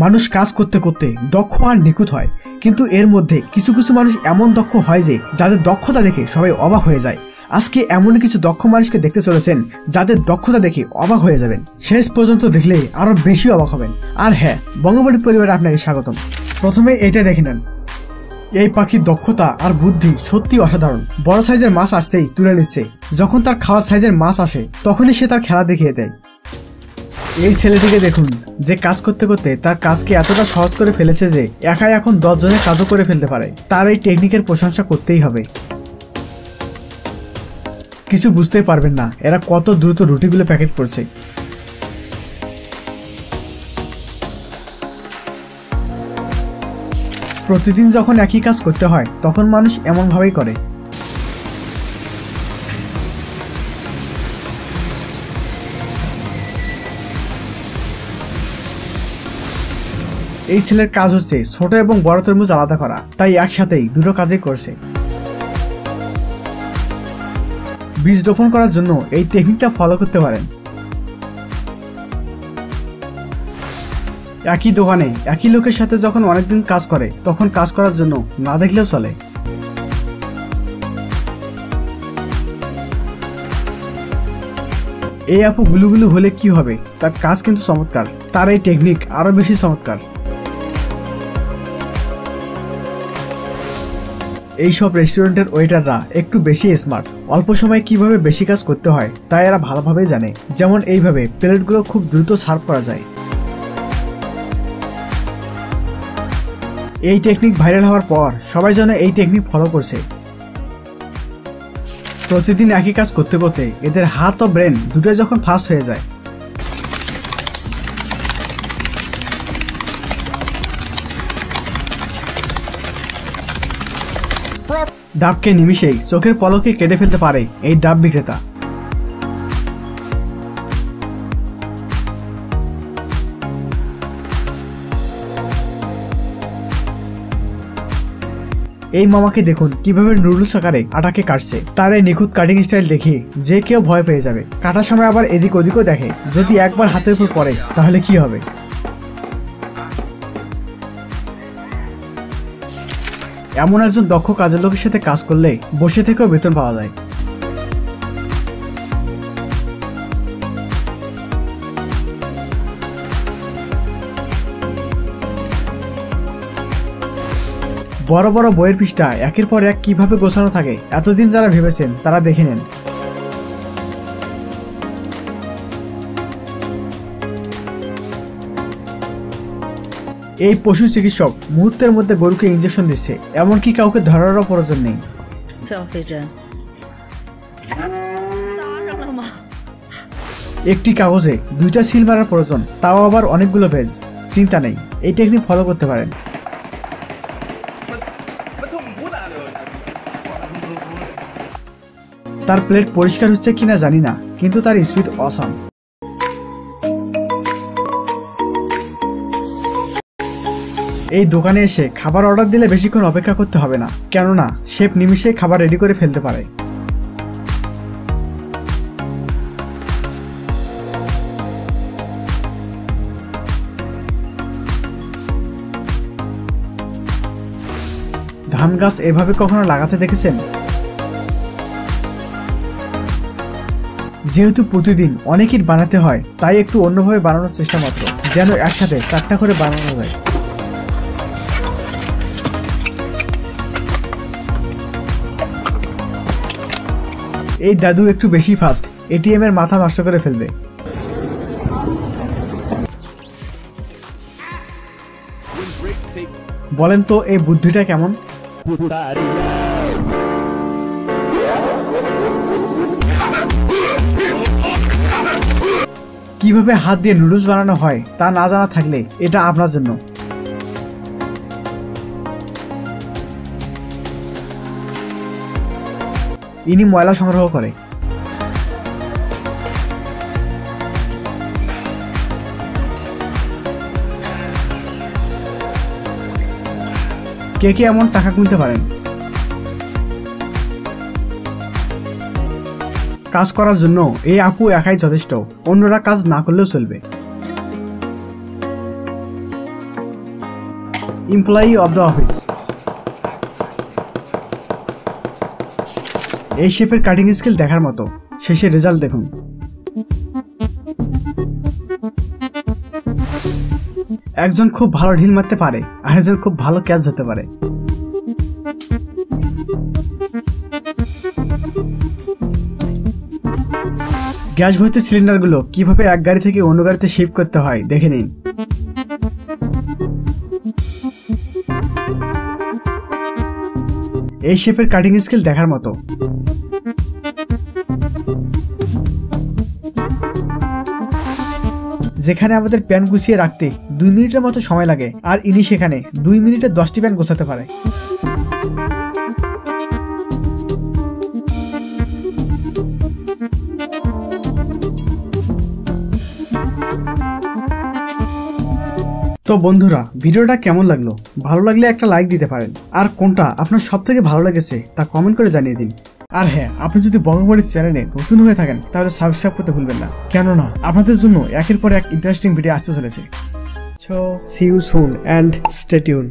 মানুষ কাজ করতে করতে দক্ষ আর নিখুঁত হয়, কিন্তু এর মধ্যে কিছু কিছু মানুষ এমন দক্ষ হয় যে যাদের দক্ষতা দেখে সবাই অবাক হয়ে যায়। আজকে এমন কিছু দক্ষ মানুষকে দেখতে চলেছেন যাদের দক্ষতা দেখে অবাক হয়ে যাবেন, শেষ পর্যন্ত দেখলে আরো বেশি অবাক হবেন। আর হ্যাঁ, বঙ্গবাড়ি পরিবারে আপনাকে স্বাগতম। প্রথমে এটা দেখে নেন, এই পাখির দক্ষতা আর বুদ্ধি সত্যি অসাধারণ। বড় সাইজের মাছ আসতেই তুলে নিচ্ছে, যখন তার খাওয়ার সাইজের মাছ আসে তখনই সে তার খেলা দেখিয়ে দেয়। এই ছেলেটিকে দেখুন, যে কাজ করতে করতে তার কাজকে এতটা সহজ করে ফেলেছে যে একাই এখন 10 জনের কাজও করে ফেলতে পারে। তার এই টেকনিকের প্রশংসা করতেই হবে। কিছু বুঝতেই পারবেন না এরা কত দ্রুত রুটিগুলো প্যাকেট করছে। প্রতিদিন যখন একই কাজ করতে হয় তখন মানুষ এমন ভাবেই করে। এই ছেলের কাজ হচ্ছে ছোট এবং বড় তরমুজ আলাদা করা, তাই একসাথেই দুটো কাজই করছে। বীজ রোপণ করার জন্য এই টেকনিকটা ফলো করতে পারেন। একই দোকানে একই লোকের সাথে যখন অনেকদিন কাজ করে তখন কাজ করার জন্য না দেখলেও চলে। এই আপু গুলুগুলু হলে কি হবে, তার কাজ কিন্তু চমৎকার, তার এই টেকনিক আরো বেশি চমৎকার। এইসব রেস্টুরেন্টের ওয়েটাররা একটু বেশি স্মার্ট, অল্প সময়ে কিভাবে বেশি কাজ করতে হয় তাই এরা ভালোভাবেই জানে। যেমন এইভাবে প্লেটগুলো খুব দ্রুত সার্ভ করা যায়। এই টেকনিক ভাইরাল হওয়ার পর সবাই যেন এই টেকনিক ফলো করছে। প্রতিদিন একই কাজ করতে করতে এদের হাত ও ব্রেন দুটোই যখন ফাস্ট হয়ে যায়, ডাবকে নিমিষেই চোখের পলকে কেটে ফেলতে পারে এই ডাব বিক্রেতা। এই মামাকে দেখুন কিভাবে নুডলস আকারে আটাকে কাটছে। তার এই নিখুঁত কাটিং স্টাইল দেখে যে কেউ ভয় পেয়ে যাবে। কাটার সময় আবার এদিক ওদিকও দেখে, যদি একবার হাতের উপর পড়ে তাহলে কি হবে। এমন একজন দক্ষ কাজের লোকের সাথে কাজ করলে বসে থেকেও বেতন পাওয়া যায়। বড় বড় বইয়ের পৃষ্ঠা একের পর এক কিভাবে গোছানো থাকে এতদিন যারা ভেবেছেন তারা দেখে নেন। এই পশু চিকিৎসক মুহূর্তের মধ্যে গরুকে ইঞ্জেকশন দিচ্ছে, এমনকি কাউকে ধরারও প্রয়োজন নেই। একটি কাগজে 2টা সিল মারার প্রয়োজন, তাও আবার অনেকগুলো পেজ। চিন্তা নেই, এই টেকনিক ফলো করতে পারেন। তার প্লেট পরিষ্কার হচ্ছে কিনা জানি না, কিন্তু তার স্পিড অসাম। এই দোকানে এসে খাবার অর্ডার দিলে বেশিক্ষণ অপেক্ষা করতে হবে না, কেননা শেফ নিমিষে খাবার রেডি করে ফেলতে পারে। ধান গাছ এভাবে কখনো লাগাতে দেখেছেন? যেহেতু প্রতিদিন অনেক ইট বানাতে হয় তাই একটু অন্যভাবে বানানোর চেষ্টা মাত্র, যেন একসাথে 4টা করে বানানো যায়। এই দাদু একটু বেশি ফাস্ট, এটিএম এর মাথা নষ্ট করে ফেলবে। বলেন তো এই বুদ্ধিটা কেমন? কিভাবে হাত দিয়ে নুডলস বানানো হয় তা না জানা থাকলে এটা আপনার জন্য। ইনি ময়লা সংগ্রহ করে। কে কে এমন টাকা গুনতে পারেন? কাজ করার জন্য এই আপু একাই যথেষ্ট, অন্যরা কাজ না করলেও চলবে। Employee of the office. এই শেফের কাটিং স্কিল দেখার মতো, শেষের রেজাল্ট দেখুন। একজন খুব ভালো ঢিল মারতে পারে, আর একজন খুব ভালো ক্যাচ ধরতে পারে। গ্যাস ভর্তি সিলিন্ডারগুলো কিভাবে এক গাড়ি থেকে অন্য গাড়িতে শিফট করতে হয় দেখে নিন। এই শেফের কাটিং স্কিল দেখার মতো। যেখানে আমাদের প্যান গুছিয়ে রাখতে 2 মিনিটের মতো সময় লাগে, আর ইনি সেখানে 2 মিনিটে 10টি প্যান গোছাতে পারে। তো বন্ধুরা, ভিডিওটা কেমন লাগলো? ভালো লাগলে একটা লাইক দিতে পারেন, আর কোনটা আপনার সব থেকে ভালো লেগেছে তা কমেন্ট করে জানিয়ে দিন। আর হ্যাঁ, আপনি যদি বঙ্গমণি চ্যানেলে নতুন হয়ে থাকেন তাহলে সাবস্ক্রাইব করতে ভুলবেন না, কেননা আপনাদের জন্য একের পর এক ইন্টারেস্টিং ভিডিও আসতে চলেছে। So see you soon and stay tune.